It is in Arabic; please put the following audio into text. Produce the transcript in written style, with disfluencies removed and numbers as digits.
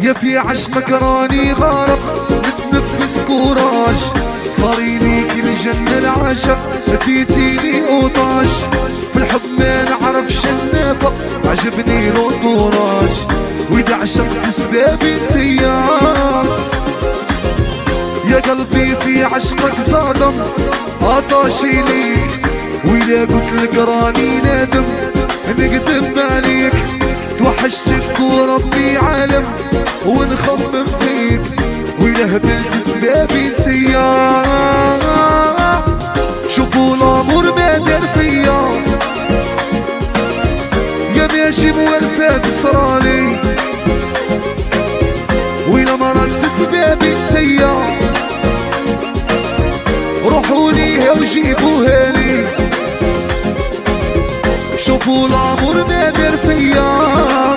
يا في عشقك راني غارق متنفس كوراج، صاريلي كل جنة العشق اديتيني اوطاش، في الحب ما نعرفش النفق عجبني الانطوراج، واذا عشقت سبابي انتيا يا قلبي في عشقك صادم عطاشي ليك، وإذا قلت لك راني نادم نقدم عليك، توحشتك وربي عالم ونخمم فيك، وإذا هبلت سبابي انتيا شوفوا الامور ما دار فيا، يا ماشي موالفة تصرالي، وإذا مرضت سبابي انتيا روحوا ليها وجيبوها لي، شوفوا الامور ما دار فيا.